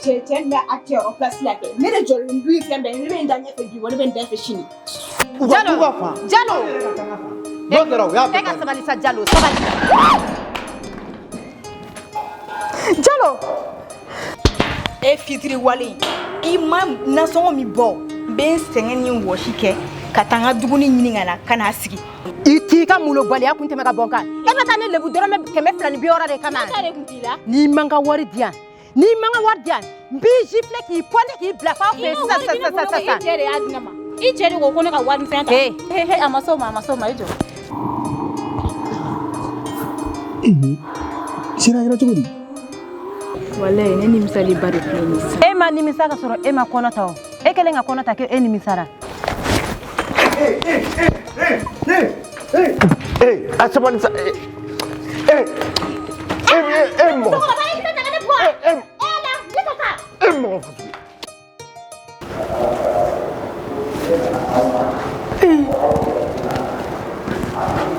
cɛ bɛ a kɛ yɔrɔ place la kɛ ne de jɔlen du in fɛn bɛɛ ne bɛ n da ɲɛfɛ bi wa ne bɛ n da fɛ sini Jalo Jalo dɔ kɛra o y'a bɛɛ ka sabali sa Jalo sabali Jalo e fitiri wale I ma nasɔngɔ min bɔ n bɛ n sɛgɛn ni wɔsi kɛ ka taa n ka duguni ɲini ka na ka n'a sigi I t'i ka mulobaliya kun tɛmɛ ka bɔ n kan e bɛ taa ne lebu dɔrɔmɛ 260 de kama n'i man ka wari di yan n'i man ka wari di yan n b'i gifle k'i pɔnne k'i bila f'aw fɛ sisan I cɛ de y'a di ne ma I cɛ de ko ko ne ka wari fɛn ta he a ma s'o ma I jɔ sira yɛrɛ cogo di walayi ne nimisali ba de filɛ nin sisan e ma nimisa ka sɔrɔ e ma kɔnɔ ta o e kɛlen ka kɔnɔ ta kɛ e nimisara a sabali sa mɔgɔ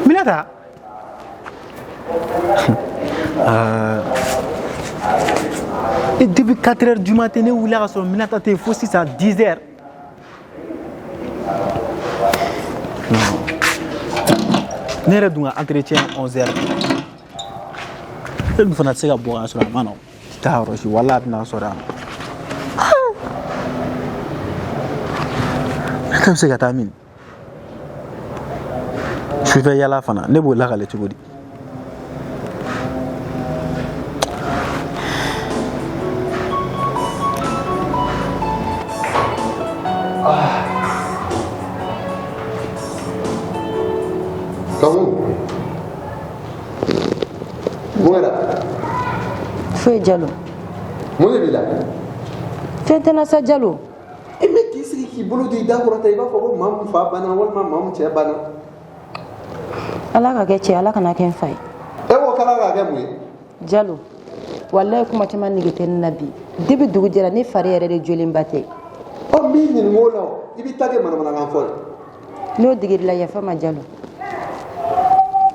Minata et depuis 4h du matin ne wulila ka sɔrɔ Minata tɛ fo sisan 10h ne yɛrɛ dun ka entretien 11h e dun fana tɛ se ka bɔ ka sɔrɔ a ma nɔgɔn tɛ taa yɔrɔ si walahi a bɛna sɔrɔ yan ne bɛ se ka taa min sufɛ yala fana ne b'o lakale cogo di Kamu Mungera Fue Jalo Mune bila Fentena sa Jalo E me kisi ki bolo di da ko tay ba ko mam fa bana wal mam che bana Ala ka kɛ cɛ Ala kana kɛ n fa ye E wo kala ka kɛ mun ye Jalo wallahi kuma caman nege tɛ ne na bi debi dugu jɛra ne fari yɛrɛ de jolen ba tɛ o min nin mo la I bi tage mana mana kan fɔ n'o digirila yafa ma Jalo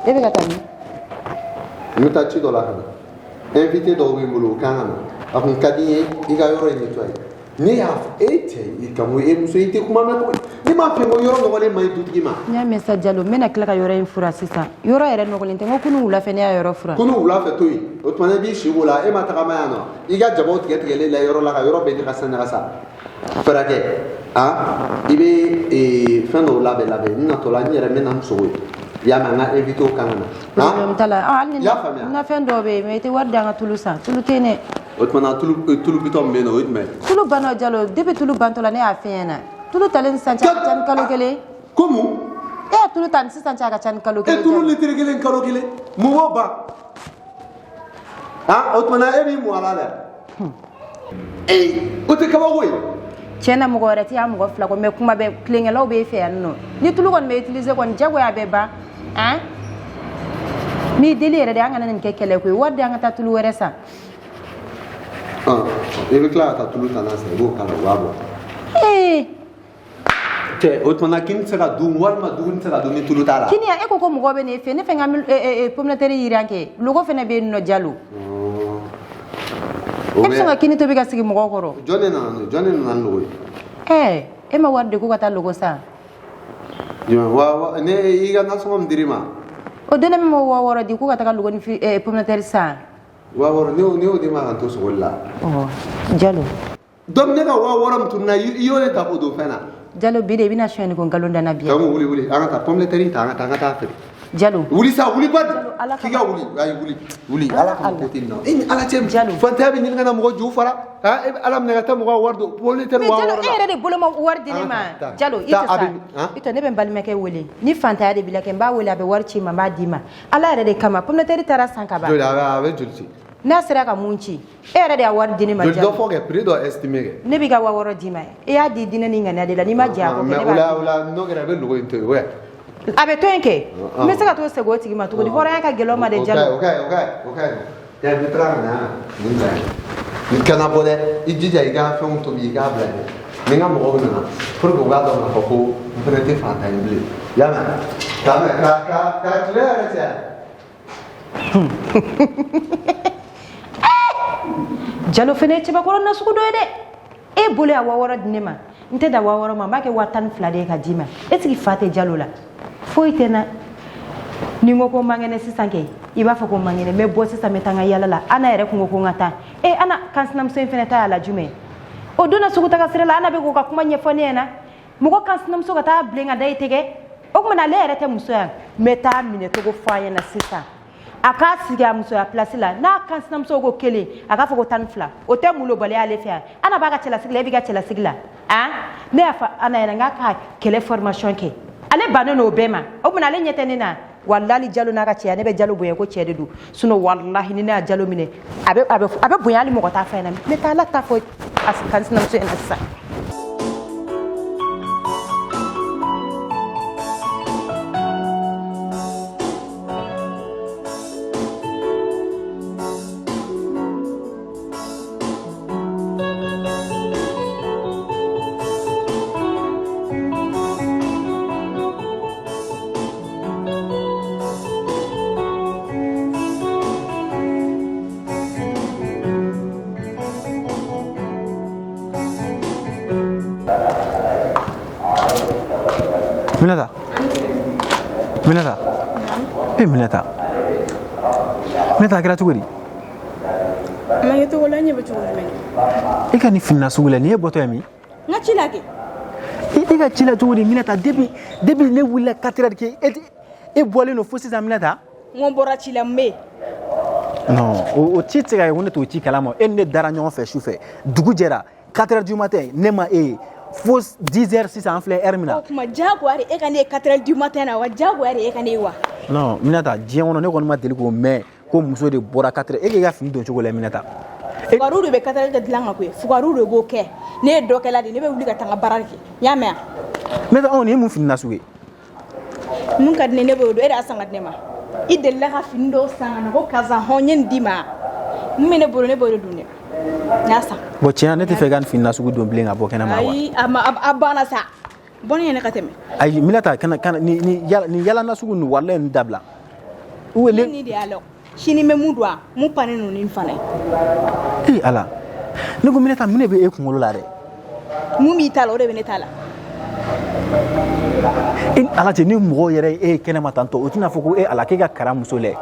e bɛ ka taa min n bɛ taa ci dɔ la ka na invité dɔw bɛ n bolo o kan ka na a kun ka di n ye I ka yɔrɔ in nettoyer ne y'a fɔ e cɛ I kamo e muso I tɛ kuma mɛn tuguni ne m'a fɛ n ko yɔrɔ nɔgɔlen ma ɲi dutigi ma n y'a mɛn sa Jalo n bɛna tila ka yɔrɔ in fura sisan yɔrɔ yɛrɛ nɔgɔlen tɛ n ko kunu wula fɛ ne y'a yɔrɔ fura kunu wula fɛ to yen o tuma ne b'i si o la e ma tagama yan nɔ I ka jabaw tigɛ tigɛlen la yɔrɔ la ka yɔrɔ bɛɛ ɲaga ɲagasa fɛɛrɛ kɛ I bɛ fɛn dɔw labɛn n natɔ la n yɛrɛ n bɛ na n sogo ye I y'a mɛn an ka invité kan ka na problème t'a la hali ni na fɛn dɔw bɛ yen mais I tɛ wari di an ka tulu san tulu tɛ ne o tuma na tulu bitɔn min bɛ yen nɔ o ye jumɛn ye tulu banna Jalo depuis tulu bantɔ la ne y'a f'i ɲɛna tulu talen sisan cɛ a ka ca ni kalo kelen ko mun e ye tulu ta ni sisan cɛ a ka ca ni kalo kelen tulu litiri kelen kalo kelen mun b'o ban o tuma na e b'i mun a la dɛ o tɛ kabako ye tiɲɛna mɔgɔ wɛrɛ tɛ yan mɔgɔ fila kɔ mais kuma bɛ tilenkɛlaw b'e fɛ yan nɔ ni tulu kɔni bɛ utiliser kɔni jagoya bɛ ban mi deli yɛrɛ de an kana nin kɛ kɛlɛ koyi wari de an ka taa tulu wɛrɛ san I bɛ tila ka taa tulu ta n'a san I b'o k'a la o b'a bɔ cɛ o tuma na kini tɛ se ka dun walima dumuni tɛ se ka dun ni tulu t'a la kini e ko ko mɔgɔ bɛ ne fɛ ne fɛ n ka pomme de terre yiran kɛ logo fana bɛ yen nɔ Jalo e bɛ sɔn ka kini tobi ka sigi mɔgɔw kɔrɔ jɔn ne nana ni logo ye e ma wari de ko ka taa logo san ne I ka nasɔngɔ min dir'i ma o deni min m'o 6000 di ko ka taa logo ni pomme de terre san 6000 ne y'o di ma ka to sogoli la Jalo donc ne ka 6000 min tununa I y'o de ta k'o don fɛn na Jalo bi de I bɛna sonyɛ ni ko nkalon danna bi kamu wuli an ka taa pomme de terre in ta an ka taa feere Jalo wuli sa wuli badi k'i ka wuli ayi wuli ala kama ko ten nɔ ni ala cɛ fantanya bɛ ɲini ka na mɔgɔ ju fara ala minɛ ka taa mɔgɔ wari don pomme de terre 6000 Jalo e yɛrɛ de bolo ma wari di ne ma Jalo I tɛ sa I tɔ ne bɛ n balimakɛ wele ni fantanya de b'i la kɛ n b'a wele a bɛ wari ci ma n b'a d'i ma ala yɛrɛ de kama pomme de terre taara san ka ban joli a bɛ joli ci n'a sera ka mun ci e yɛrɛ de y'a wari di ne ma joli dɔ fɔ kɛ prix dɔ estimé kɛ ne b'i ka 6000 d'i ma e y'a di dinɛ ni ŋaniya de la n'i ma jɛ a ko kɛ ne b'a o la n'o kɛra a bɛ logo in to yen ouais a bɛ to yen kɛ n bɛ se ka t'o segin o tigi ma cogo di hɔrɔnya ka gɛlɛn o ma dɛ Jalo ok ya bi tila ka na nin bila nin kana bɔ dɛ I jija I ka fɛnw tobi I k'a bila yen ni n ka mɔgɔw nana pour que u k'a dɔn k'a fɔ ko n fana tɛ fantan ye bilen I y'a mɛn ka tile yɛrɛ cɛ Jalo fene ci ba ko na sugu do de e bole a wawara dinema nte da wawara ma make watan flade ka dima e tigi fate Jalo la foite na ni ngoko mangene sisanke iba fa ko mangene me bo sisa metanga yala la ana ere ko ngoko ngata e ana kansnam sen fene ta ala jume o dona sugu ta ka sirela ana be ko ka kuma nyefone na mugo kansnam so ka ta blenga dai tege o kuma na le ere te muso ya meta mine to go fa yana sisa aka siga muso ya place la na kansnam so go kele aka fa ko tan fla o te mulo bale ale fia ana ba ka chela sigla bi ga chela sigla ne afa ana yana ngaka kele formation ke ale bano no bema o kuma na le nyete ni na wallahi Jalo na ka ciya ne be Jalo boye ko ciya de du suno wallahi ni na Jalo mine abe boye ali mo ko ta fa na me ta la ta fo as kansnam so ena sa Minata kira tuguri ma yeto wala nyebe tuguri e kan finna sugule ne boto yami nga chilake e ga chila tuguri Minata debi ne wula 4 heures ke e bole no fosi za Minata ngombora chila me non o tite ga wona to ti kalamo en ne dara nyon fe choufe dugu jera 4 heures du matin ne ma fos 10 heures 6 en fleur hermina kuma jaguari e kan 4 heures du matin na wa jaguari e kan wa non Minata diengono ne kon ma deli ko mais ko muso de bora 4 heures e ga fini don chogo le Minata fugaru be 4 heures de dilanga ko fugaru de bo ke ne do kala de ne be wuli ka tanga baraki ya me mais on est mun finna suge mun kad ne be do e da sangat ne ma ide la ha findo sanga ko kaza honyen dima mene boro ne boro dunne nasa bo tiens ne te fait gan finna sugu don blinga bo kana ma wa ai abana sa bonni ne kateme ay Minata kana ni yala na sugu ni wallahi ni dabla uwele ni de alo shini me mudwa mu pane no ni fane ala ne ko Minata mine be e kungolo la re mu mi talo de be tala in ala te ni mo yere e kene matanto o tina foko e ala ke ga karamu sole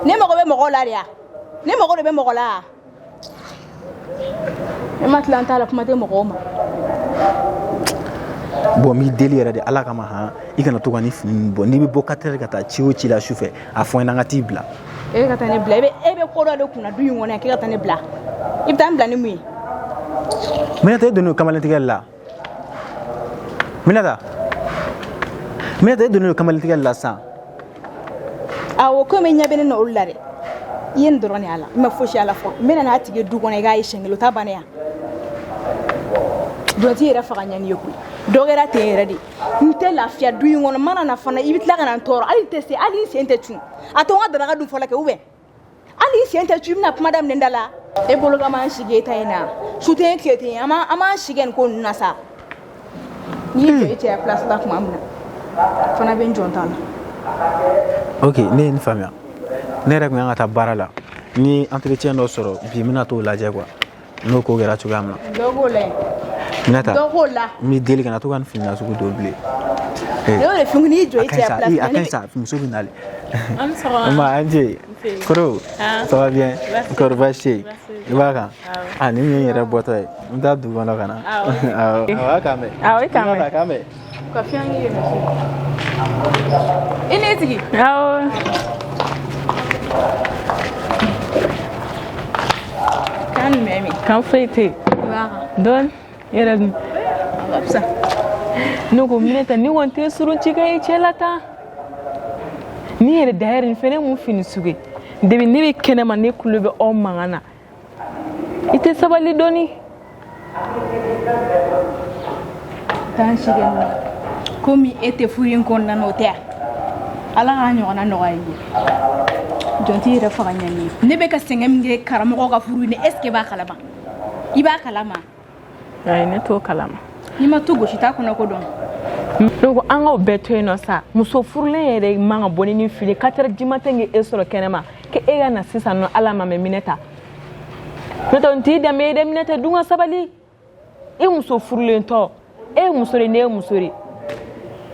ne mo ko be mo ko la ya ne mo ko be mo ko la e matlanta la kuma te mo ko ma bon mi deli yere de ala kama ha I kana to gani fin bon ni bi bo 4 heures kata chiwo chi la choufe a fo na ngati bla e kata ne bla e be ko do de kuna du yingona ke kata ne bla ibta bla ni mi Minata e donu kamalenti gella Minata e donu kamalenti gella sa awo ko me nyabe ne ulare yen doroni ala ma foshi ala fo mena na tige du gona ga yishengelo tabane ya do ti era faga nyani yoku dogera te era di nte lafia du yingono mana na fana ibitla kana toro ali teste ali sente tu atonga dara du fola ke ube ali sente tu na madam ndala e bologa man shige tayina shute kete ama shigen ko nasa ni be te place la kuma amna fana ben jontala ok ne ni famia ne rek nga ta barala ni entretien no soro bi mina to la je quoi no ko gera tu gamna dogole Minata dogola mi deli kana to kan finna su ko doble yo le fungni jo ite a place akansa film so binale am sara ma anje koro ça va bien koro baché ibaka ani mi yere boto e nda du gona kana ah kame kame kame ko fiangi yo ine tigi kan memi kan fete don era lapsa nugo mineta ni wonte suru chika e chelata ni ere dairin fene mu fini suge debi ni be kenema ne kulube o mangana ite sabali doni tan shigen komi ete fuyin konna no te ala ga nyona no ga yi jonti re fa nyani ne be ka sengem nge karamo ga furu ne eske ba kalama iba kalama ay ne to kalama ni ma to goshita kuna ko don nugo anga obeto eno sa muso furle ere manga boni ni fili 4 du matin nge esoro kenema ke ega na sisa no ala ma mineta Mineta nti da me da mineta dunga sabali e muso furulen to e musore ne musore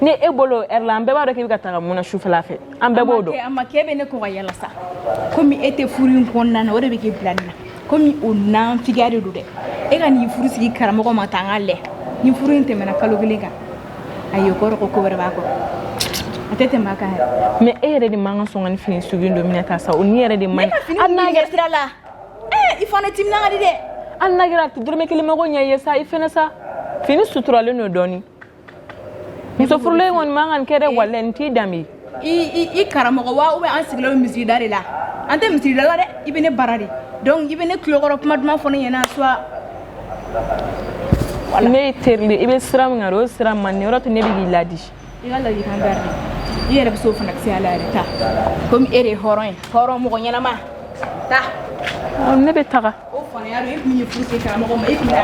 ni e bolo erlambe ba do ke ka tanga muna shufala fe ambe bodo amma kebe ne ko yalla sa komi ete furin konna na wore be ke planna komi onan figare do de e ga ni furu sigi karamo ko matanga le ni furin te mena kalo gilinga ayo ko ko bare ba ko atete maka me ere di manga so ngani fini sugindo mineta sa o ni ere di man anna gertrala ifane timna ngadi de anna gira to durme kelima go nyaye sa ifene sa fini suturale no doni muso furle won mangan kere walenti dami i karamo ko wa ube an siglo misri dare la ante misri dare de ibene barari donc ibene klogoro kuma fone yana soit wala me terli ibe sram ngaro sram man ne roto ne bi ladi yalla yi kan berni yere bi so fana ci ala ta comme ere horon mo ko nyana ma ta on ne be taga o fone yaro e mi furse karamo ko ma e fina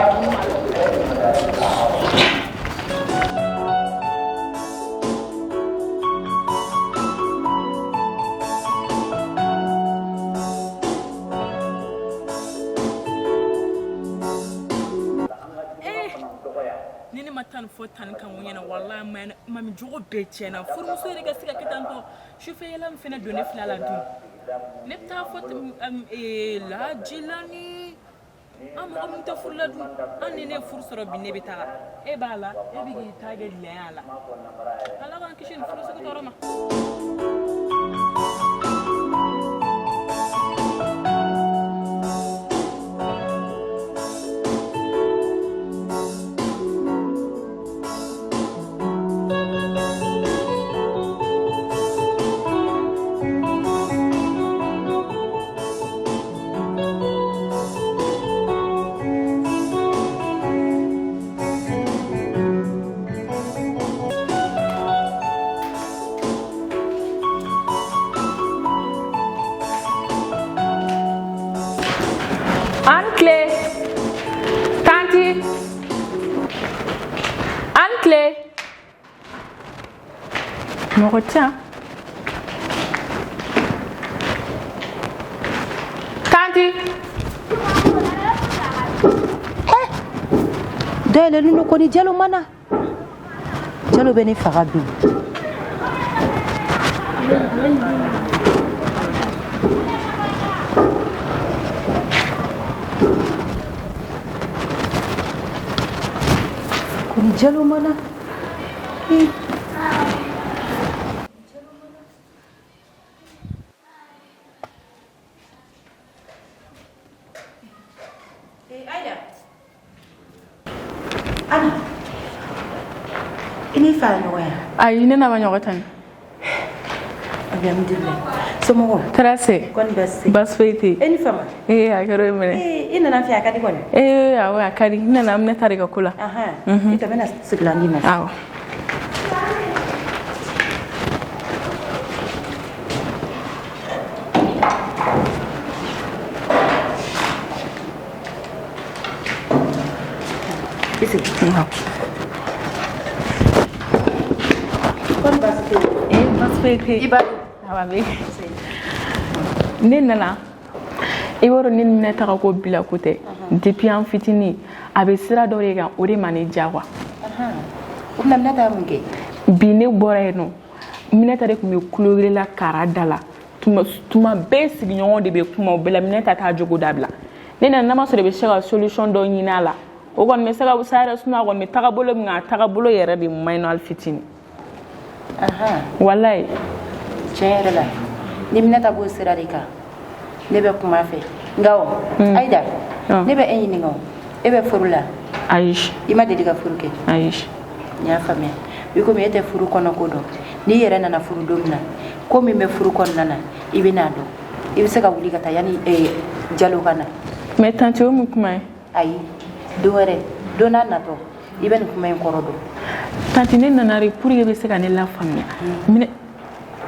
nini matan fo tan kan wonyana wallahi mami jogo be chena furmu so rega sika kitanto chufe yela mfena donner flala dun nepta fo la jilani amma am ta furla dun annene fur soro binne bita e bala e bigi tage le ala ala kan kishin fur so ko toroma Morocha Tanti Dele nuno ko ni jalo mana jalo bene farabi ko ni jalo mana Ay nena ma nyogotan alhamdulillah somo tracé kon bas feiti eni fama akaro mene ina na fi akadi kon awa akari nena amne tarika kula ita bena siglandi na awa isi iba awa be nena iworo nin ne taga ko bila kote depuis en fitini abe sira do rega o de mane jawa o na nata munge bine boreno mineta de kuma kulogre la karadala tuma be sigi nyon de be kuma bela mineta ta jogo dabla nena na ma so de be shega solution do nyinala o gon me sega usara suna gon me taga bolo nga taga bolo yere de manual fitini wallahi chere la ni mineta bo sira reka ne be kuma fe ngawo aida ne be enyi ngawo e be furula aish ima de diga furuke aish nya fame biko mi ete furu kono kodo ni yere na furu domna ko mi me furu kon nana ibina do ibi se ka wuli kata yani jalo kana me tanti o mu kuma ai do were do na na to iben kuma en korodo tanti ne na nari pour yebe se ka ne la famille mine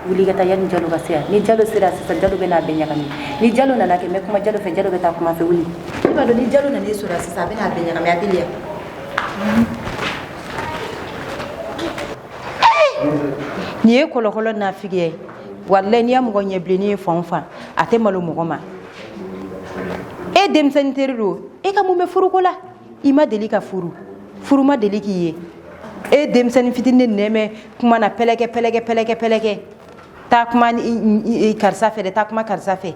wuli kata yani jalo ka se ni jalo sira se jalo be na benya kami ni jalo na ke me kuma jalo fe jalo be ta kuma fe wuli iba do ni jalo na ni sura se sa be na benya kami abilia ni e kolokolo na figie wallahi ni amugo nyeblini fonfa ate malo mugoma e denmisɛnnin teri don e ka mun bɛ furuko la i ma deli ka furu furu ma deli k'i ye e denmisɛnnin fitinin nɛmɛ kuma na pɛlɛkɛ taa kuma karisa fɛ dɛ taa kuma karisa fɛ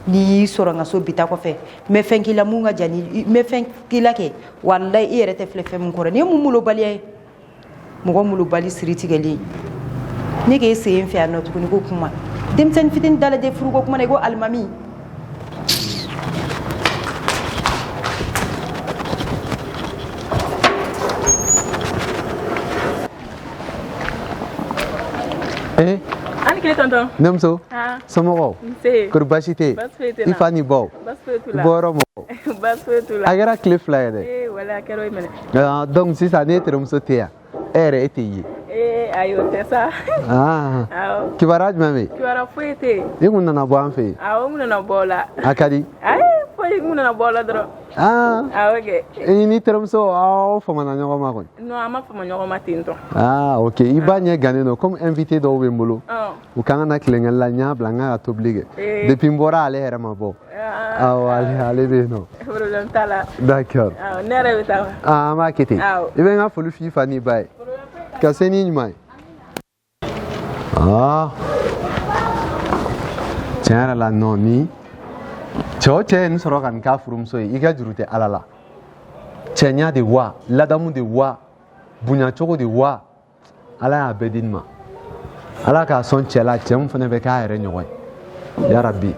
n'i y'i sɔrɔ n ka so bita kɔfɛ n bɛ fɛn k'i la mun ka jan n bɛ fɛn k'i la kɛ walayi i yɛrɛ tɛ filɛ fɛn min kɔrɔ nin ye mun molobaliya ye mɔgɔ molobali siri tigɛlen ne k'e sen fɛ yan nɔ tuguni ko kuma denmisɛnnin fitinin dalajɛ furuko kuma na i ko alimami Ani kile tonton. Nemso. Ah. Somoro. Nse. Kor bashite. Basfete na. Ifani bo. Basfete la. Boro mo. Basfete la. Agara cliff la yede. Wala kero imene. Donc si ça n'était pas sotia. Ere etiye. Ayo c'est ça. Ah. Awo. Kibaraj mame. Kiwara fete. Inguna na bo anfe. Awo nguna na bola. Akadi. Ay, foi nguna na bola dro. Ah. Awo ge. Ni terumso aw fama na nyogo makon. No ama fama nyogo matinto. Ah, OK. Ibanye gane no comme invité do wembolo. Oh. U kanga na klengel la nya blanga atoblige. Depuis mbora ale hera mabo. Ah, ale be no. Problème tala. D'accord. Ah, nere bitawa. Ah, ma kiti. Ibe nga folu fi fani bay. Kaseni nyumai. Ah. Tiens la noni. Choche ni soro kan ka furum so iga jurute alala. Chenya de wa, ladamu de wa, bunya choko de wa. Ala abedin ma. Ala ka son chela chem fane be ka ere nyoy. Ya Rabbi.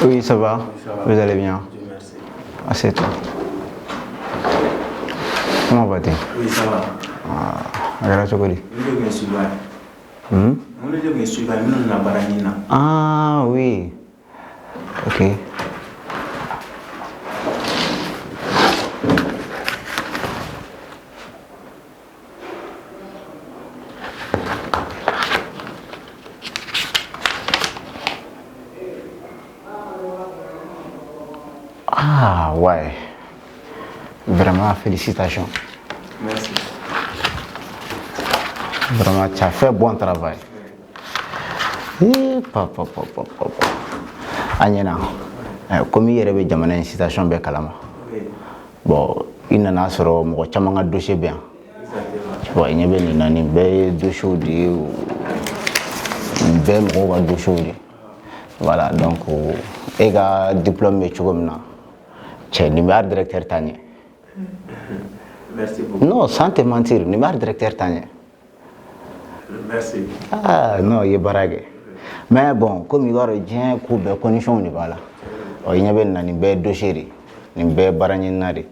Oui, ça va. Vous allez bien? Merci. Ah, c'est tout. Comment vas-tu? Oui, ça va. Agara Chokoli. Ah, oui. Ok. Ah, ouais. Vraiment, félicitations. Merci. Vraiment, tu as fait bon travail. Agnena, comme il y avait une citation de Kalama. Bon, il n'en a pas de chamanga dossier bien. Bon, il y avait une dossier de dossier. Voilà, donc, il y a un diplôme de Chogomna. C'est le numéro directeur Tanya. Merci beaucoup. Non, sans te mentir, le numéro directeur Tanya. Merci. Ah, non, il est baragué. Mais bon, comme il y a une condition, il y a un dossier, il y a un baranier,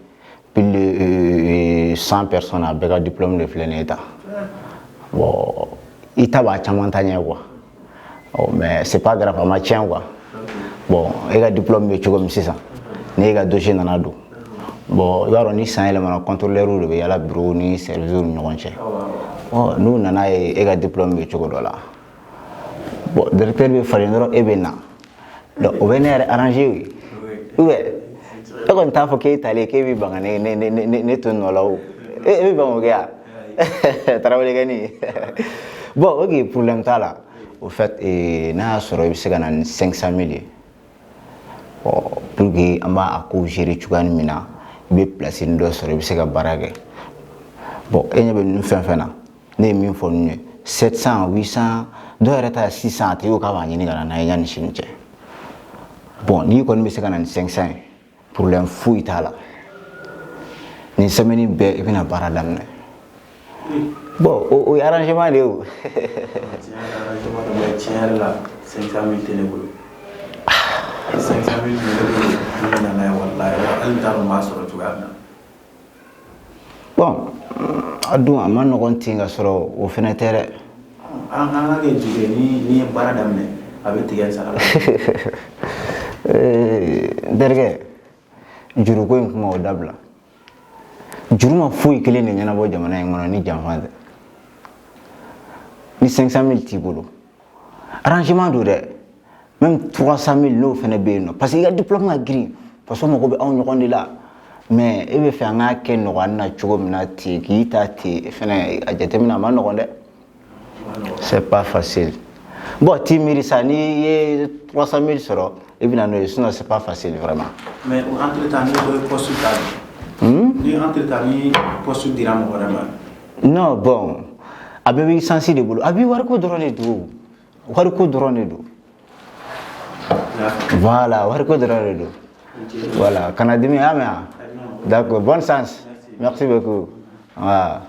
plus de 100 personnes avec un diplôme de flénéta. Bon, il y a un montagne, mais c'est pas grave, ma tiens, bon, il y a un diplôme de Chogom 600. Il y a un dossier dans la dos. Bon, il y a un élément contrôleur, il y a un bureau, il y a un service. Oh, nous, on a un diplôme de chocolat. Bon, le directeur de Farinoro est bien. Donc, on vient arranger. Oui. Et quand tu as fait que tu as fait là-haut. Et bon, gars. Bon, ok, problème là. Au fait, il y a 500 000. Pour que on va gérer tout ça, il y a placé une dose sur le barrage. Bon, il y a une fin. Ne min fɔ nu 700 800 dɔw yɛrɛ ta 600 te yo ka ba ɲini kana na ya ni sini cɛ bon ni kɔni bɛ se ka na ni 500 problème foyi t'a la ni semaine bɛɛ I bɛna baara daminɛ bon o ye arrangement de ye o arrangement de tiɲɛ yɛrɛ la 500 000 tɛ ne bolo 500 000 tɛ ne bolo ni nana ye wallahi hali t'a dɔn n b'a sɔrɔ cogoya min na Bon, a dun a ma nɔgɔn ten ka sɔrɔ o fɛnɛ tɛ dɛ. An ka kɛ ju ye ni ye baara daminɛ a bɛ tigɛ sara la. N terikɛ, juruko in kuma o dabila. Juru ma foyi kelen de ɲɛnabɔ jamana in kɔnɔ ni janfa tɛ. Ni 500 000 t'i bolo arrangement do dɛ, même 300 000 n'o fɛnɛ bɛ yen nɔ parce que i ka diplôme ka girin faso mago bɛ anw ɲɔgɔn de la. Mais e bɛ fɛ an k'a kɛ nɔgɔya na cogo min na ten k'i ta ten fɛnɛ a jateminɛ a ma nɔgɔn dɛ. C'est pas facile. Bon, ti miiri sa n'i ye 300 000 sɔrɔ i bɛna n'o ye sinon c'est pas facile vraiment. Mais entre temps ni dɔ ye poste ta ni entre temps ni poste dira mɔgɔ wɛrɛ ma. Non bon, a bɛɛ bɛ sansi de bolo a bɛ wariko dɔrɔn de don wariko dɔrɔn de don. Voilà, wariko dɔrɔn de don. Voilà, kana dimi y'a mɛn wa? D'accord, bonne chance. Merci beaucoup. Voilà.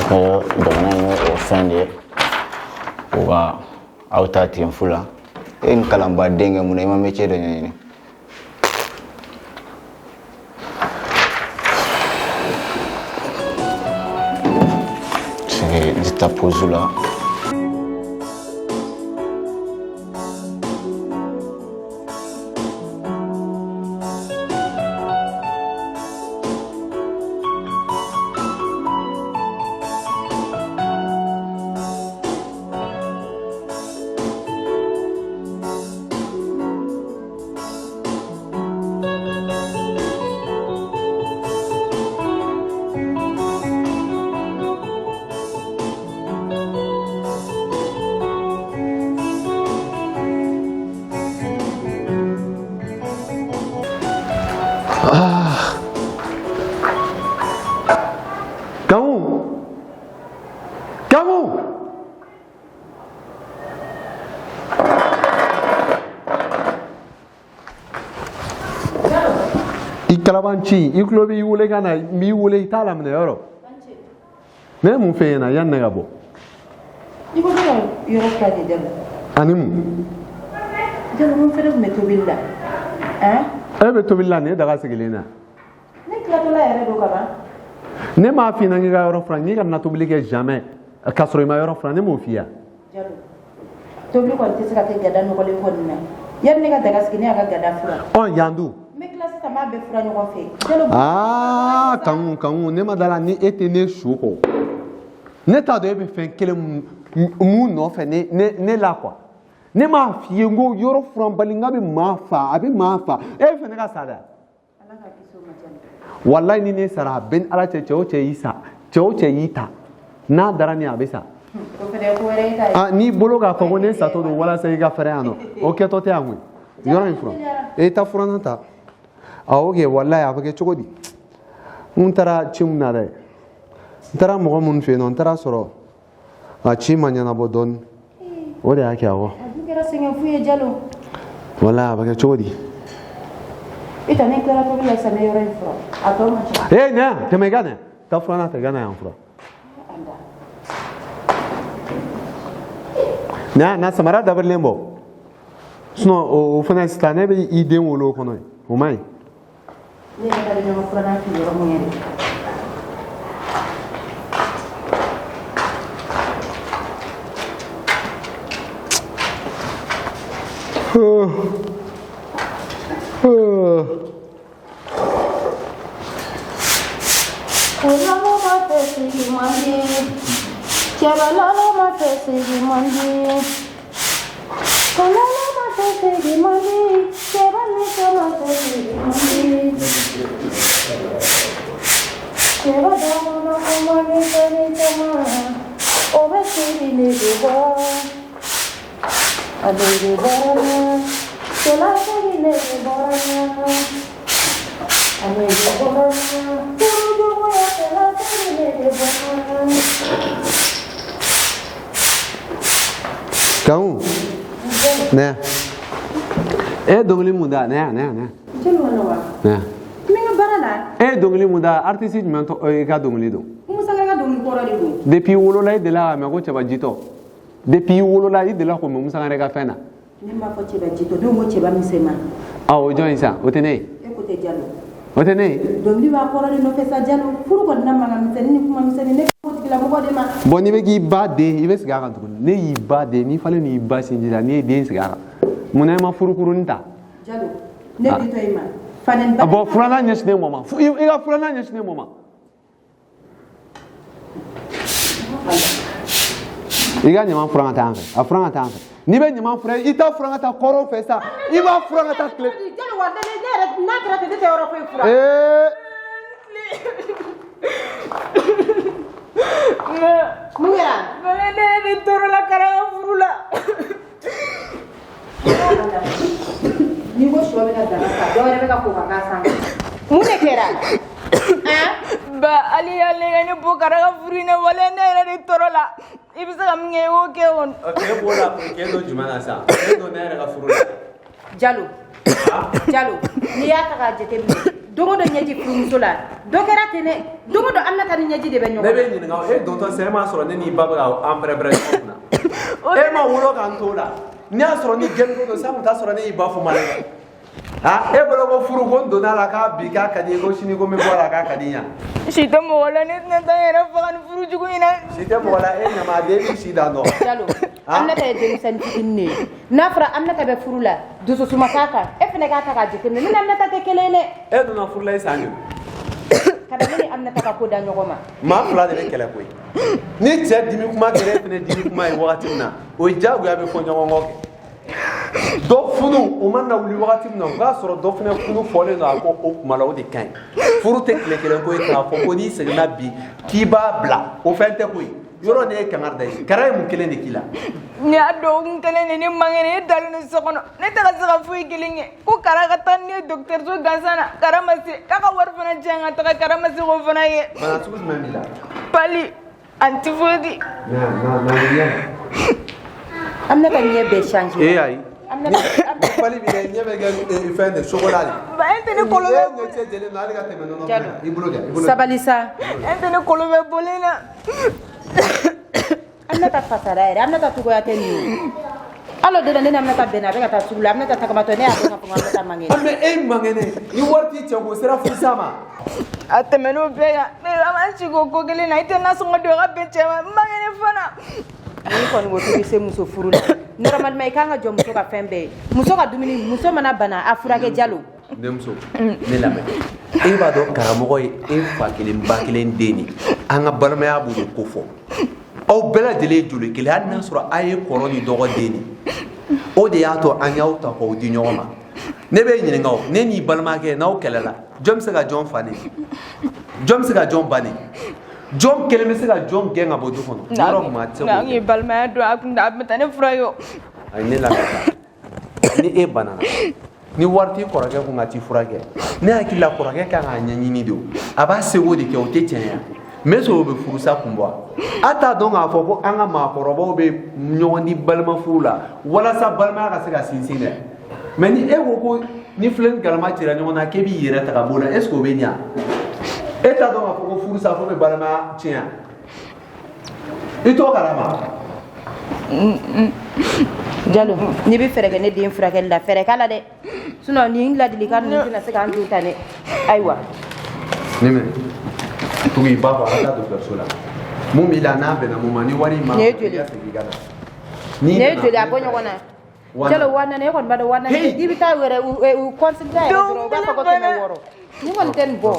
Jamana in ye o fɛn de ye u ka aw ta ten fu la e ni kalanba denkɛ mun na i ma métier dɔ ɲɛɲini. C'est ta pause là. Kalabanci i kulo b'i wele ka na n b'i wele i t'a laminɛ yɔrɔ ne ye mun f'e ɲɛna yanni ne ka bɔ i ko bɛna yɔrɔ fila de Jalo ani mun Jalo mun fɛnɛ tun bɛ tobili la e bɛ tobili la nin ye daga sigilen na ne tilatɔla yɛrɛ don ka ban ne m'a f'i ɲɛna k'i ka yɔrɔ furan n'i kana tobili kɛ jamais k'a sɔrɔ i ma yɔrɔ furan ne m'o f'i ye Jalo tobili kɔni tɛ se ka kɛ gada nɔgɔlen kɔni na yanni ne ka daga sigi ne y'a ka gada furan yan dun ah kangu ne ma dala ni e tɛ ne su kɔ ne t'a dɔn e bɛ fɛn kelen mun nɔfɛ ne la quoi ne m'a f'i ye n ko yɔrɔ furanbali n k'a bɛ maa fa a bɛ maa fa e fɛnɛ ka sa dɛ walayi ni ne sara a bɛ ala cɛ o cɛ y'i sa cɛ o cɛ y'i ta n'a dara ni a bɛ sa n'i bolo k'a fɔ ko ne satɔ don walasa i ka fɛrɛ yan nɔ o kɛtɔ tɛ yan koyi yɔrɔ in furan e ta furanna ta ok wallahi a bɛ kɛ cogo di n taara ci min na dɛ n taara mɔgɔ minnu fɛ yen nɔ n taara sɔrɔ a ci ma ɲɛnabɔ dɔɔni o de y'a kɛ awɔ wallahi a bɛ kɛ cogo di ɲɛ tɛmɛ i ka nɛ ta furanna ta i ka na yan fura na samara dabirilen bɔ sinon o fana sisan ne bɛ i den wolo o kɔnɔ yen o man ɲi ne yɛrɛ ka ɲɔgɔn furanna fili yɔrɔ mun yɛrɛ Kamu, ne, dongli muda, ne. Ne. Dongli muda, artiste jumɛn tɔ ka dongli don. Depuis wolola i delila ka mɛn ko cɛbajitɔ depuis wolola i delila k'o mɛn Musa ka fɛn na ne m'a fɔ cɛba jitɔ ne ko cɛba misɛnman o jɔn ye sa o tɛ ne ye e ko tɛ Jalo o tɛ ne ye dɔnkili b'a kɔrɔ de nɔfɛ sa Jalo furu kɔni na mankan misɛnnin ni kuma misɛnnin ne ko tigilamɔgɔ de ma bon n'i bɛ k'i ba den i bɛ segin a kan tuguni ne y'i ba den n'i falen n'i ba sinji la n'i ye den segin a kan mun na i ma furukurunin ta Jalo ne bitɔ i ma fanen ba bon filanan ɲɛsinnen mɔ ma i ka filanan ɲɛsinnen mɔ ma i ka ɲaman furan ka taa an fɛ a furan ka taa an fɛ n'i bɛ ɲaman furan i ta furan ka taa kɔrɔw fɛ sa i b'a furan ka taa tile Jalo wa ne yɛrɛ n'a kɛra ten ne tɛ yɔrɔ foyi furan mun kɛra ne ni tɔɔrɔ la kɛra furu la ni ko sɔ bɛ ka daga sa dɔ wɛrɛ bɛ ka ko ka k'a sanfɛ mun de kɛra ba ali y'ale ka ne bɔ kɛra ka furu in na wale ne yɛrɛ de tɔɔrɔ la i bɛ se ka min kɛ i y'o kɛ o k'e b'o la k'e don jumɛn na sa k'e don ne yɛrɛ ka furu la Jalo n'i y'a ta k'a jateminɛ don o don ɲɛji furumuso la dɔ kɛra ten dɛ don o don Aminata ni ɲɛji de bɛ ɲɔgɔn na ne bɛ ɲininka e dontɔ sɛ e m'a sɔrɔ ne n'i ba bɛ ka an bɛrɛbɛrɛ ɲɔgɔn kunna e ma wolo k'an t'o la n'i y'a sɔrɔ ni gɛnko don sa kun t'a sɔrɔ ne y'i ba fɔ mali la e bolo ko furu ko n donna la k'a bi k'a ka di ye ko sini ko n bɛ bɔ a la k'a ka di n yan si tɛ mɔgɔ la ne tɛna taa n yɛrɛ faga ni furu jugu in na si tɛ mɔgɔ la e ɲamaden b'i si dan dɔn Jalo Aminata ye denmisɛnnin fitinin de ye n'a fɔra Aminata bɛ furu la dususuma k'a kan e fana k'a ta k'a jateminɛ ne ni Aminata tɛ kelen ye dɛ e donna furu la i san joli ka da ne ni Aminata ka ko da ɲɔgɔn ma maa fila de bɛ kɛlɛ koyi ni cɛ dimi kuma kɛra e fana dimi kuma ye wagati min na o ye diyagoya bɛ fɔ ɲɔgɔn kɔ kɛ dɔ funu o mana wuli wagati min na o k'a sɔrɔ dɔ fana funu fɔlen don a ko o kuma la o de ka ɲi furu tɛ tile kelen ko ye k'a fɔ ko n'i seginna bi k'i b'a bila o fɛn tɛ koyi yɔrɔ ne ye kankari da ye kara ye mun kelen de k'i la n y'a dɔgɔkun kelen de ne man kɛnɛ ne dalen don so kɔnɔ ne tɛ ka se ka foyi kelen kɛ ko kara ka taa ni ye dɔgɔtɔrɔso gansan na kara ma se k'a ka wari fana di yan ka taga kara ma se k'o fana kɛ bana sugu jumɛn b'i la pali antifoyidi Aminata ɲɛ bɛɛ changer e ayi ni pali b'i la ɲɛ bɛ kɛ fɛn de chocolat de ba e tɛ ne kolo bɛ ɲɛ cɛ jɛlen don hali ka tɛmɛ nɔnɔ kan i bolo kɛ sabali sa e tɛ ne kolo bɛ bolen na Aminata fasara yɛrɛ Aminata cogoya tɛ nin ye hali o don ne ni Aminata bɛnna a bɛ ka taa sugu la Aminata tagamatɔ ne y'a dɔn k'a fɔ Aminata man kɛnɛ mais e man kɛnɛ ni wari t'i cɛ k'o sera furusa ma a tɛmɛn'o bɛɛ kan mais a ma sigi o ko kelen na i tɛ nasɔngɔ don ka bɛn cɛ ma n man kɛnɛ fana ni kɔni ko k'i bɛ se muso furu la normalement i kan ka jɔ muso ka fɛn bɛɛ ye muso ka dumuni muso mana bana a furakɛ Jalo denmuso ne lamɛn e b'a dɔn karamɔgɔ ye e fa kelen ba kelen den ni an ka balimaya b'o de ko fɔ aw bɛɛ lajɛlen ye joli kelen hali n'a sɔrɔ a ye kɔrɔ ni dɔgɔ den ni o de y'a to an y'aw ta k'aw di ɲɔgɔn ma ne bɛ ɲininka o ne n'i balimakɛ n'aw kɛlɛla jɔn bɛ se ka jɔn fa ne jɔn bɛ se ka jɔn ba ne jɔn kelen bɛ se ka jɔn gɛn ka bɔ du kɔnɔ yɔrɔ maa tɛ se k'o n'an ye balimaya dɔn a kun a bɛ taa ne fura ye o ayi ne lamɛn sa ni e banana ni wari t'i kɔrɔkɛ kun ka t'i furakɛ ne hakili la kɔrɔkɛ kan k'a ɲɛɲini de o a b'a seko de kɛ o tɛ tiɲɛ ye mais o bɛ furusa kun bɔ a t'a dɔn k'a fɔ ko an ka maakɔrɔbaw bɛ ɲɔgɔn di balima furu la walasa balimaya ka se ka sinsin dɛ mais ni e ko ko ni filɛli galama cira ɲɔgɔn na k'e b'i yɛrɛ ta ka bɔ o la est ce que o bɛ ɲa e t'a dɔn k'a fɔ ko furusa fo bɛ balimaya tiɲɛ i t'o kalama. Jalo n'i bɛ fɛɛrɛ kɛ ne den furakɛli la fɛɛrɛ k'a la dɛ sinon nin ladilikan ninnu tɛna se k'an dun ta dɛ ayiwa. ne mɛ tugu i ba fɔ a ka taa dɔgɔtɔrɔso la mun b'i la n'a bɛnna mun ma ni wari in ma. nin ye joli nin ye joli a bɔ ɲɔgɔn na Jalo 4000 e kɔni b'a dɔn 4000 i bɛ taa wɛrɛ u consulter yɛrɛ dɔrɔn u b'a fɔ ko 600 ni kɔni tɛ nin bɔ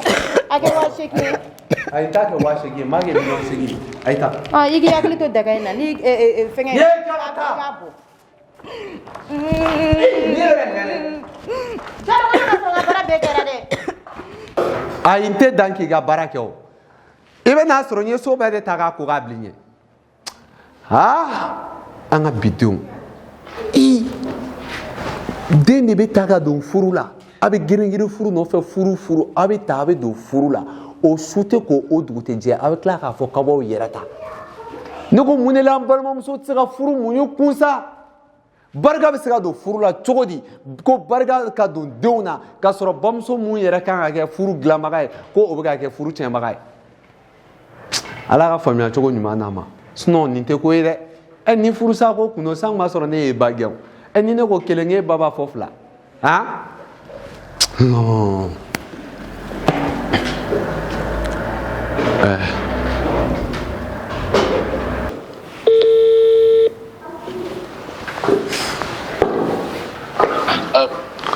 a kɛ 800 ye. a ye taa kɛ 800 ye n b'a kɛ 1,800,000 a ye taa. i k'i hakili to daga in na ni fɛngɛ ye k'a taa. Jalo ko ne ka sɔn ka baara bɛɛ kɛra dɛ. ayi n tɛ dan k'i ka baara kɛ o i bɛ n'a sɔrɔ n ye so bɛɛ de ta k'a ko k'a bilen ɲɛ an ka bidenw den de bɛ ta ka don furu la a bɛ girin-girin furu nɔfɛ furu a bɛ ta a bɛ don furu la o su tɛ ko o dugu tɛ jɛ a bɛ tila k'a fɔ k'a b'aw yɛrɛ ta ne ko mun de la an balimamuso tɛ se ka furu mun ye kun sa barika bɛ se ka don furu la cogo di ko barika ka don denw na k'a sɔrɔ bamuso mun yɛrɛ kan ka kɛ furu dilanbaga ye ko o bɛ ka kɛ furu tiɲɛbaga ye ala ka faamuya cogo ɲuman n'a ma sinon nin tɛ ko ye dɛ ni furusa ko kunna san b'a sɔrɔ ne ye ba gɛn ni ne ko kelen e baba fɔ fila han non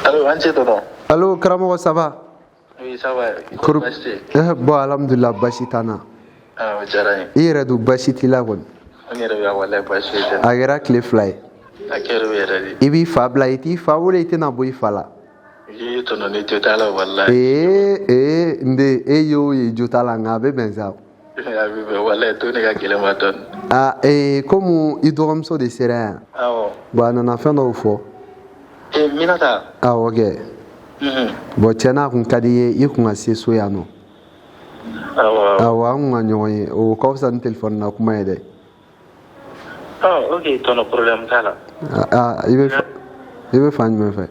Allô, Anche Toto. Allô, karamɔgɔ ça va? Oui, ça va. Bon, alhamdulillah, basi t'ana. Ah, o diyara n ye. I yɛrɛ dun basi t'i la kɔni. An yɛrɛ bɛ walayi basi tɛ. A kɛra tile fila ye. A kɛra o yɛrɛ de. I b'i fa bila i t'i fa wele i tɛna bɔ i fa la. I tɔnɔ ni jo t'a la walayi. N den e ye o ye jo t'a la nka a bɛ bɛn sa. A bɛ bɛn walayi to ne ka gɛlɛn ma dɔɔni. Komi i dɔgɔmuso de sera yan. Awɔ. Bon a nana fɛn dɔw fɔ. Minata. Awɔ kɛ. Bon tiɲɛna a kun ka di i ye i kun ka se so yan nɔ. Awɔ an kun ka ɲɔgɔn ye o ka fisa ni telefɔni na kuma ye dɛ. Ok tɔnɔ problème t'a la. I bɛ fan jumɛn fɛ?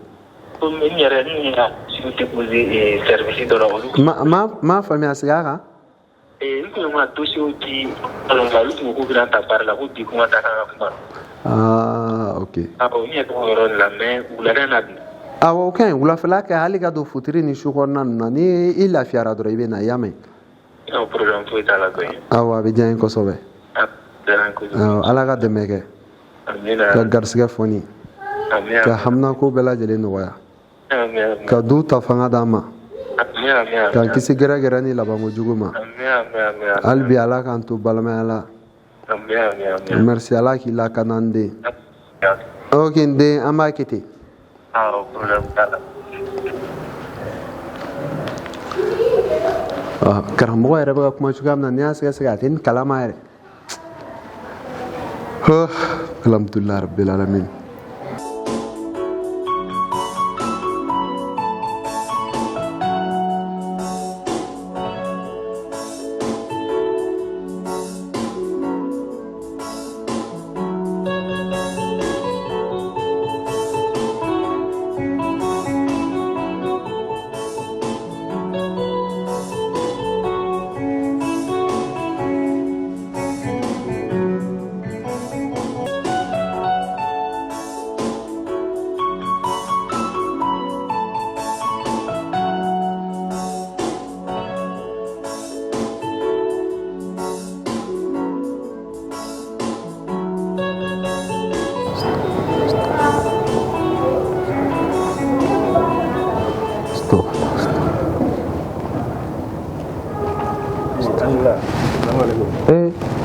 Komi n yɛrɛ n ka su déposer service dɔ la olu. M'a faamuya segin a kan. N tun bɛ ka dossier di olu tun ko k'u bɛna ta baara la ko bi kuma ta kan ka kuma. Ok. Awɔ n yɛrɛ t'o yɔrɔ de la mais wulada in na bi. Awɔ o ka ɲi wulafɛla kɛ hali ka don futiri ni su kɔnɔna ninnu na ni i lafiyara dɔrɔn i bɛ na i y'a mɛn. Problème foyi t'a la koyi. Awɔ a bɛ diya n ye kosɛbɛ. Ala ka dɛmɛ kɛ. Ka garisigɛ fɔni. Ka haminako bɛɛ lajɛlen nɔgɔya. Ka du ta fanga d'an ma. K'an kisi gɛrɛgɛrɛ ni labanko jugu ma. Hali bi Ala k'an to balimaya la. Merci Ala k'i lakana n den. Ok n den an b'a kɛ ten. Problème t'a la. Karamɔgɔ yɛrɛ bɛ ka kuma cogoya min na n'i y'a sɛgɛsɛgɛ a tɛ nin kalama yɛrɛ. Alhamdulilahi rabbil alamin.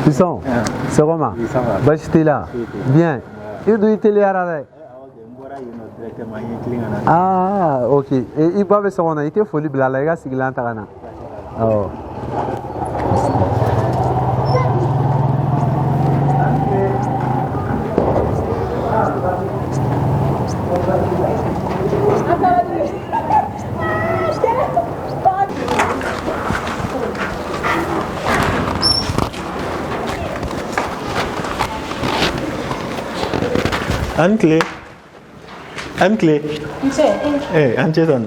Bisson, c'est comment? Bachitila, bien. Il doit être là. Ah, ok. Et il va faire son été folie bla la gars siglan tarana. Oh. Ancle. Ancle. Anche ton.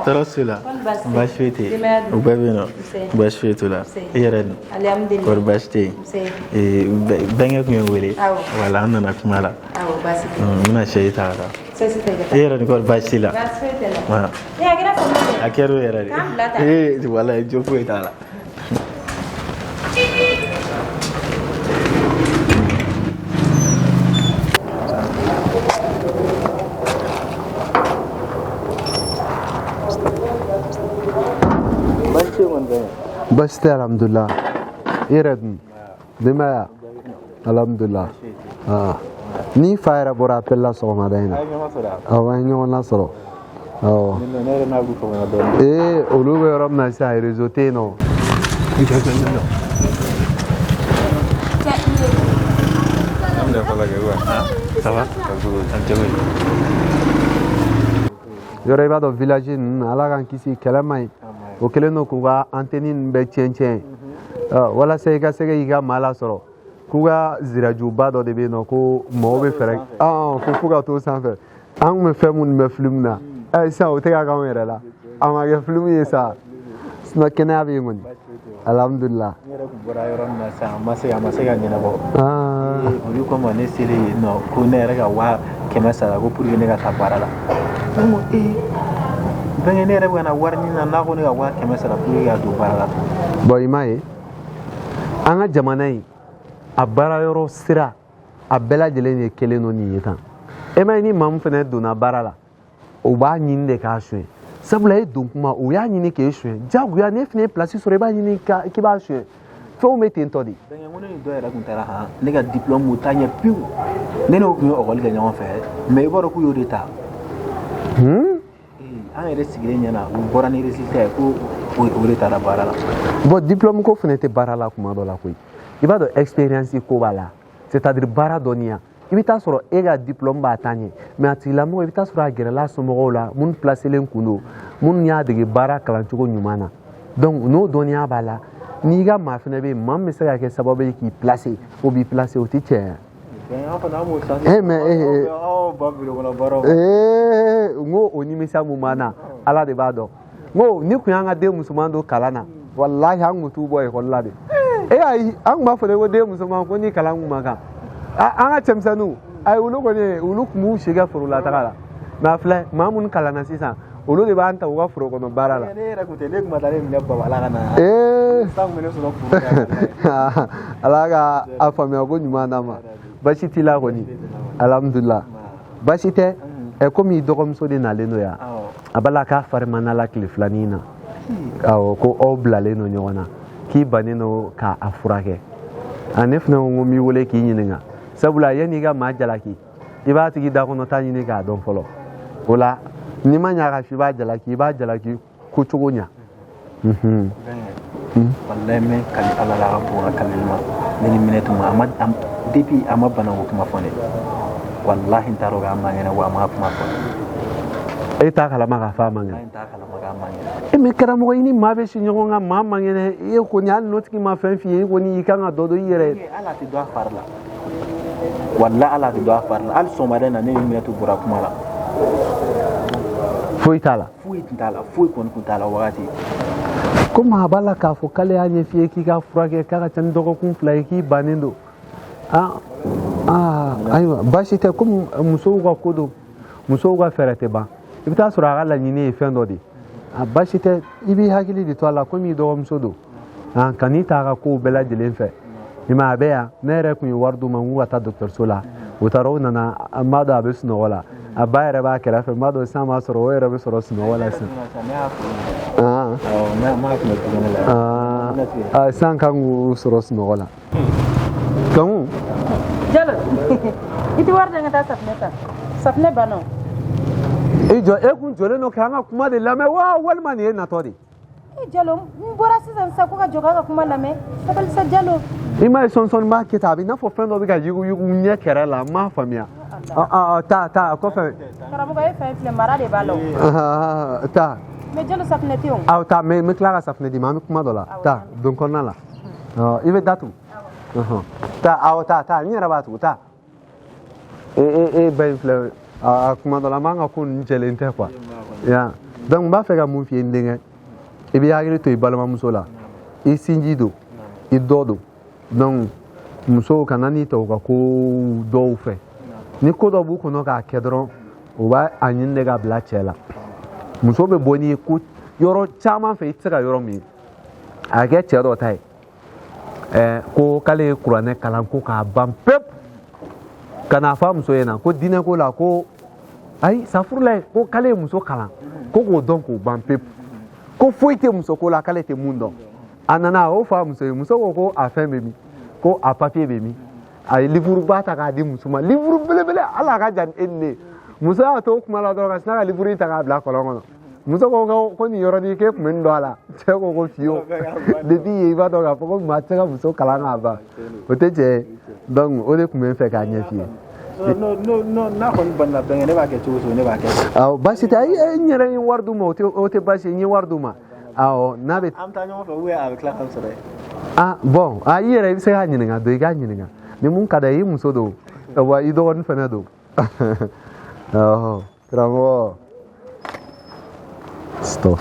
Terus lah. Basfiti. Ubabino. Basfiti lah. Iran. Kor basti. Banyak mewili. Wala anda nak mala. Mana cerita ada. Iran kor basti lah. Akhirnya Iran. Wala jopo itu lah. Basti alhamdulillah. Iradun. Dimaya. Alhamdulillah. Ni fayra bora pella soma dayna. Awa nyo na soro. Oh. Olu be rom na sa réseau té no. Ça va? Yore ba do village ala kan kisi kelamai. O kelen no kuga antenne bɛ tiɲɛ wala se ka se i ka mala sɔrɔ k'u ka zirajuba dɔ de bɛ yen nɔ ko mɔgɔw bɛ fɛɛrɛ ko fo ka t'o sanfɛ an tun bɛ fɛn minnu bɛ film na sisan o tɛ ka k'anw yɛrɛ la a ma kɛ film ye sa sinon kɛnɛya bɛ yen kɔni alhamdulillah ne yɛrɛ kun bɔra yɔrɔ min na sisan a ma se ka ɲɛnabɔ olu ko ma ne selen yen nɔ ko ne yɛrɛ ka 100 ko pour que ne ka taa baara la ne ko bɛnkɛ ne yɛrɛ bɛ ka na wari ɲini na n'a ko ne ka 100 pour que ka don baara la bon i m'a ye an ka jamana in a baara yɔrɔ sira a bɛɛ lajɛlen ye kelen dɔ nin ye tan e ma ye ni maa min fana donna baara la o b'a ɲini de k'a suɲɛ sabula e don kuma o y'a ɲini k'e suɲɛ jagoya ne fana ye place sɔrɔ i b'a ɲini k'i b'a suɲɛ fɛnw bɛ ten tɔ de. bɛnkɛ ko ne ni dɔ yɛrɛ tun taara han ne ka diplôme o ta ɲɛ pewu ne n'o tun ye ɔkɔli kɛ ɲɔgɔn fɛ mais i b'a dɔn k'u y'o de ta. an yɛrɛ sigilen ɲɛna u bɔra ni résultat ye ko o de taara baara la. bon diplôme ko fana tɛ baara la kuma dɔ la koyi i b'a dɔn expérience ko b'a la c'est à dire baara dɔnniya i bɛ taa sɔrɔ e ka diplôme b'a ta ɲɛ mais a tigilamɔgɔ i bɛ taa sɔrɔ a gɛrɛla somɔgɔw la minnu placelen kun don minnu y'a dege baara kalancogo ɲuman na donc n'o dɔnniya b'a la n'i ka maa fana bɛ yen maa min bɛ se ka kɛ sababu ye k'i placer o b'i placer o tɛ tiɲɛ n ko o nimisa mun b'an na ala de b'a dɔn n ko ni kun y'an ka den musoman don kalan na walahi an kun t'u bɔ ekɔli la de ayi an kun b'a fɔ de ko den musoman ko ni kalan kun ma kan an ka cɛmisɛnninw ayi olu kɔni olu kun b'u si kɛ foro la taga la mais a filɛ maa minnu kalanna sisan olu de b'an ta u ka foro kɔnɔ baara la. ne yɛrɛ kun tɛ ne kun ma taa ne minɛ babala ka na san kun bɛ ne sɔrɔ foro la. ala ka a faamuya ko ɲuman d'a ma basi t'i la kɔni alhamdulillah basi tɛ komi i dɔgɔmuso de nalen don yan a b'a la k'a fari ma n'a la tile filanin na awɔ ko aw bilalen don ɲɔgɔn na k'i bannen don k'a furakɛ ne fana ko n b'i wele k'i ɲininka sabula yanni i ka maa jalaki i b'a tigi da kɔnɔ ta ɲini k'a dɔn fɔlɔ o la n'i ma ɲa ka f'i b'a jalaki ko cogo ɲa. wallahi n bɛ kali ala la ka bɔ ka kalili ma ne ni minɛ tun ma depuis a ma bana o kuma fɔ ne wallahi n t'a dɔn k'a man kɛnɛ wa a ma kuma fɔ ne. e t'a kalama k'a fɔ a man kɛnɛ. mais karamɔgɔ i ni maa bɛ si ɲɔgɔn kan maa man kɛnɛ e kɔni hali n'o tigi ma fɛn f'i ye i kɔni i kan ka dɔ dɔn i yɛrɛ. ala tɛ dɔn a fari la wallahi ala tɛ dɔn a fari la hali sɔgɔmada in na ne ni minɛ tun bɔra kuma la. foyi t'a la. foyi tun t'a la foyi kɔni tun t'a la wagati. komi a b'a la k'a fɔ k'ale y'a ɲɛ f'i ye k'i ka furakɛ k'a ka ca ni dɔgɔkun 2 ye k'i bannen don ayiwa baasi tɛ komi musow ka ko don musow ka fɛɛrɛ tɛ ban i bɛ taa sɔrɔ a ka laɲini ye fɛn dɔ de baasi tɛ i b'i hakili de to a la komi i dɔgɔmuso don ka n'i ta a ka kow bɛɛ lajɛlen fɛ i ma a bɛ yan ne yɛrɛ kun ye wari d'u ma n k'u ka taa dɔgɔtɔrɔso la u taara u nana n b'a dɔn a bɛ sunɔgɔ la a ba yɛrɛ b'a kɛrɛfɛ n b'a dɔn san b'a sɔrɔ o yɛrɛ bɛ sɔrɔ sunɔgɔ la sisan san kan k'u sɔrɔ sunɔgɔ la kamu Jalo i tɛ wari di n ka taa safunɛ ta safunɛ banna i jɔ e kun jɔlen don k'an ka kuma de lamɛn wa walima nin ye natɔ de Jalo n bɔra sisan sa ko ka jɔ k'an ka kuma lamɛn sabali sa Jalo i ma ye sɔnsɔnni b'a kɛ tan a bɛ i n'a fɔ fɛn dɔ bɛ ka yuguyugu ɲɛ kɛrɛ la n m'a faamuya taa kɔfɛ karamɔgɔ e fɛn filɛ mara de b'a la taa mais Jalo safunɛ tɛ yen o taa n bɛ tila ka safunɛ d'i ma an bɛ kuma dɔ la taa don kɔnɔna la i bɛ datugu taa n yɛrɛ b'a tugu taa e bɛɛ in filɛ a kuma dɔ la an b'an ka ko ninnu jɛlen tɛ quoi donc n b'a fɛ ka mun f'i ye n denkɛ i bɛ hakili to i balimamuso la i sinji don i dɔ don donc musow kana n'i ta u ka ko dɔw fɛ ni ko dɔ b'u kɔnɔ k'a kɛ dɔrɔn u b'a a ɲini de ka bila cɛ la muso bɛ bɔ n'i ye ko yɔrɔ caman fɛ i tɛ se ka yɔrɔ min a kɛ cɛ dɔ ta ye ko k'ale ye kuranɛ kalan ko k'a ban pewu ka n'a fɔ a muso ɲɛna ko diinɛ ko la ko ayi safurulayi ko k'ale ye muso kalan ko k'o dɔn k'o ban pewu ko foyi tɛ muso ko la k'ale tɛ mun dɔn a nana a y'o fɔ a muso ye muso ko a fɛn bɛ min ko a papiye bɛ min a ye liburuba ta k'a di muso ma liburu belebele hali a ka jan e ni ne muso y'a to o kuma la dɔrɔn ka sina ka liburu in ta k'a bila kɔlɔn kɔnɔ muso ko nin yɔrɔnin k'e tun bɛ nin dɔn a la cɛ ko fiyewu depuis yen i b'a dɔn k'a fɔ ko maa tɛ se ka muso kalan k'a ban o tɛ cɛ ye donc o de tun bɛ n fɛ k'a ɲɛ f'i ye. n'a kɔni banna bɛnkɛ ne b'a kɛ cogo o cogo ne b'a kɛ. awɔ baasi tɛ n yɛrɛ ye wari d'u ma o tɛ baasi ye n ye wari d'u ma awɔ n'a bɛ. an bɛ taa ɲɔgɔn fɛ ou bien a bɛ tila k'an sɔrɔ yen. bon i yɛrɛ i bɛ se k'a ɲininka don i k'a ɲininka ni mun ka d'a ye i muso don wa i dɔgɔnin fana don karamɔgɔ. Stop.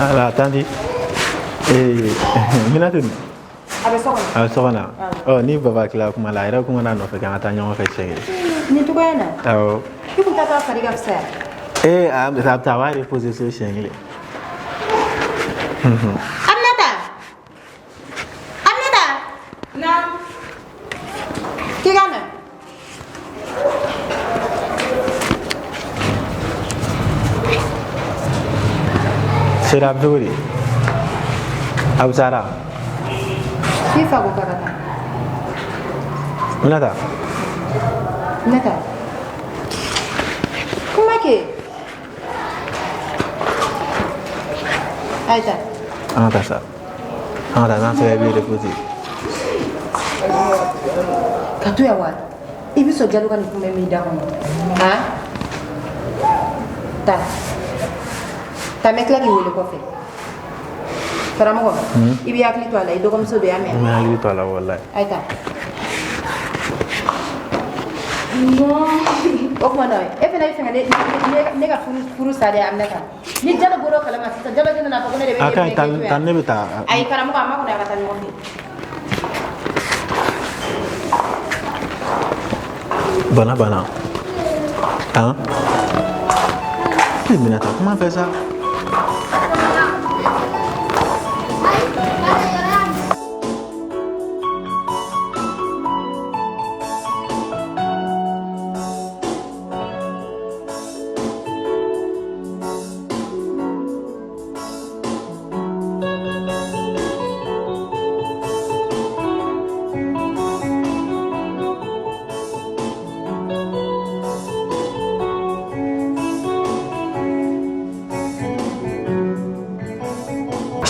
ala tanti mina tun a sokona oh ni baba kila kuma la ira kuma na no fe kan ata nyongo fe chege ni to yana oh ki kun ta fari ga sa am ta wa reposer so chenge Aminata na ki gana sera buri absara ki fa go kara Nata kuma ke aita Anta sa Anta na se bi reposer katu ya wa ibi so jalu kan kuma mi da hono ha ta mekla ki wole ko fe faramo ko ibi akli to ala ido kom so be ame ma agri to ala wallahi aita no ok mana e fena e fena ne ka furu sare amna ka ni jalo goro kala ma sa jalo dina na ko ne be akan tan ne beta ay faramo ko amma ko na ka tan ngondi bana hein Minata comment faire ça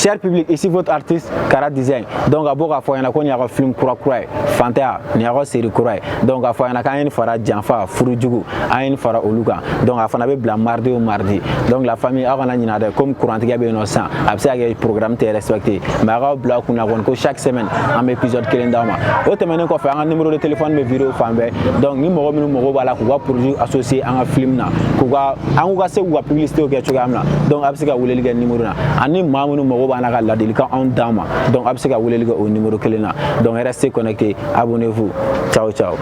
Cher public, ici votre artiste Kara Design. Donc à Boga Foyana qu'on y a un film Kura Fanta, n'y a pas série Kura. Donc à Foyana quand il fera Janfa, Furujugu, il fera Oluga. Donc à Fanabe bla mardi ou mardi. Donc la famille a un comme courant qui est innocent. Après un programme est respecté. Mais à bla qu'on a chaque semaine un épisode qui est dans moi. Autrement qu'on fait un numéro de téléphone mais vidéo fambe. Donc numéro bala qu'on va produire associé à un film na. Qu'on va se ou publicité au Gachogam. Donc après que vous voulez le numéro na. Ani mamu numéro bana la délicat en dama. Donc après que vous voulez le numéro que là. Donc restez connectés, abonnez-vous. Ciao ciao.